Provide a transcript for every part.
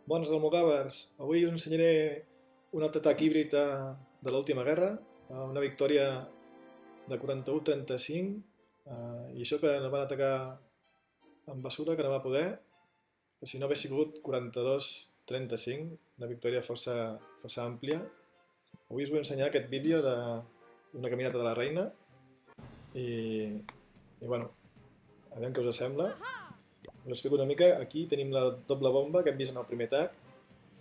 Bones almogàvers, avui us ensenyaré un altre atac híbrid de l'última guerra, una victòria de 41-35, i això que no van atacar amb basura, que no va poder, que si no hagués sigut 42-35, una victòria força àmplia. Avui us vull ensenyar aquest vídeo d'una caminata de la reina i bueno, a veure què us sembla. Us explico una mica. Aquí tenim la doble bomba que hem vist en el primer atac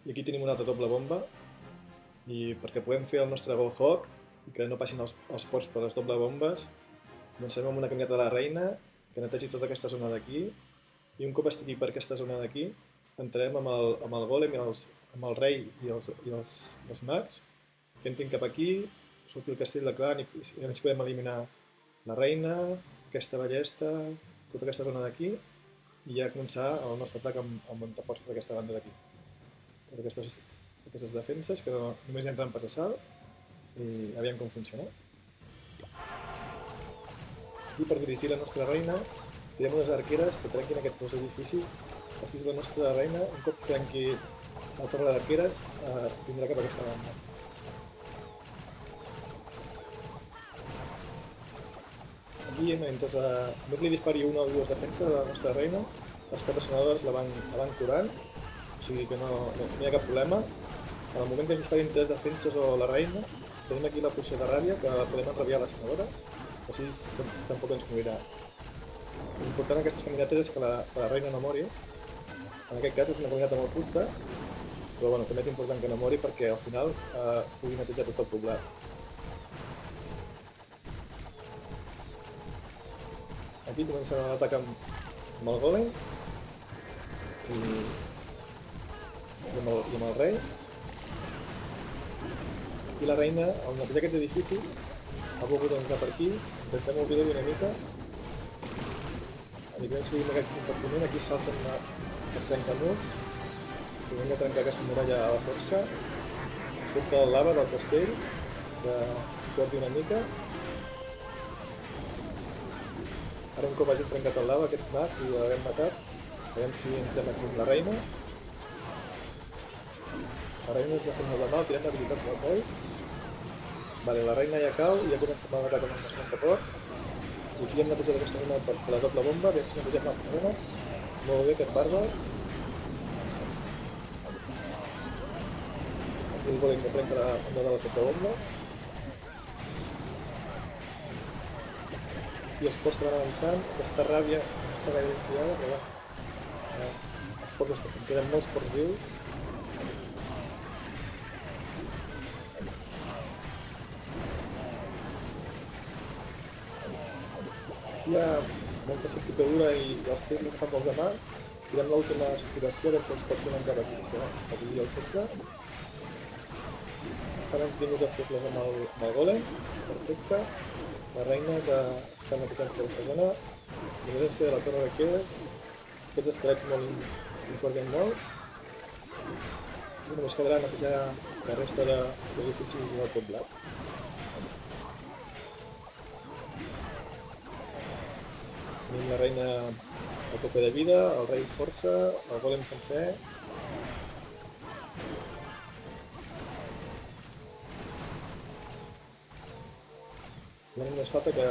i aquí tenim una altra doble bomba, i perquè puguem fer el nostre Go Hawk i que no passin els ports per les doble bombes, comencem amb una caminata de la reina que netegi tota aquesta zona d'aquí, i un cop estigui per aquesta zona d'aquí entrarem amb el golem, amb el rei i els mags, que entrin cap aquí, surti el castell de clan i ens podem eliminar la reina, aquesta ballesta, tota aquesta zona d'aquí, i ja començar el nostre atac amb montaports per aquesta banda d'aquí. Totes aquestes defenses que només hi ha trampes de salt, i aviam com funciona. Aquí, per dirigir la nostra reina, tirem unes arqueres que trenquin aquests dos edificis. Així la nostra reina, un cop trenqui la torre d'arqueres, vindrà cap a aquesta banda. Aquí, mentre només li dispari una o dues defenses a la nostra reina, les cartes senadores la van curant, o sigui que no hi ha cap problema. En el moment que ens disparin tres defenses o la reina, tenim aquí la poció de ràbia, que la podem enrabiar a les senadores, així tampoc ens morirà. L'important d'aquestes caminates és que la reina no mori. En aquest cas és una caminata molt curta, però bueno, també és important que no mori perquè al final pugui netejar tot el poblat. Aquí comencem l'atac amb el golem i amb el rei. Aquí la reina, al netejar aquests edificis, ha volgut entrar per aquí, intentem obrir-ho una mica. A nivell seguim aquest compartiment, aquí salten els trencamurs, i hem de trencar aquesta muralla a la força. Surt el lava del castell, que cordi una mica. Ara un cop hagin trencat el lava, aquests mags, i l'haguem matat, veiem si entrem aquí amb la reina. La reina ens ha fet molt de mal, tirem l'habilitat del rei. Vale, la reina ja cau i ja comencem a l'atac amb els montaports. I aquí hem netejat aquesta zona per la doble bomba, aviam si netegem la zona. Molt bé, aquest bàrbar. Aquí el golem que trenca una de les doble bomba. I els ports que van avançant, aquesta ràbia no està gaire ben cuidada, però va. Els ports queden molts ports vius. Aquí hi ha molta salpicadura i els tirs no fan molts de mal. Tirem l'última aspiració, veure si els ports venen cap aquí, aquí al centre. Estan vinguts els triples amb el golem, perfecte. La reina que està netejant tota aquesta zona. Només ens queda la torre de quedes. Aquests esquelets molt importen molt. I només quedarà netejar la resta d'edificis del poblat. Tenim la reina a tope de vida, el rei força, el golem sencer. I ara només falta que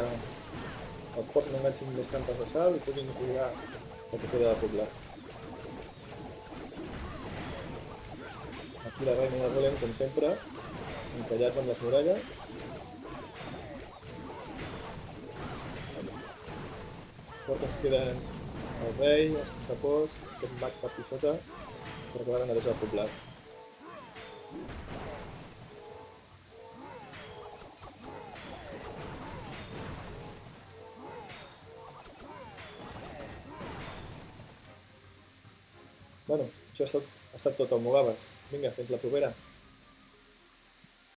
els ports no enganxin més trampes de sal i puguin cuidar el que queda de poblat. Aquí la reina i el golem, com sempre, encallats amb les muralles. Sort que ens queden el rei, els contraports, aquest mag per aquí sota, per acabar de netejar el poblat. Bueno, això ha estat tot, almogàvers. Vinga, fins la propera.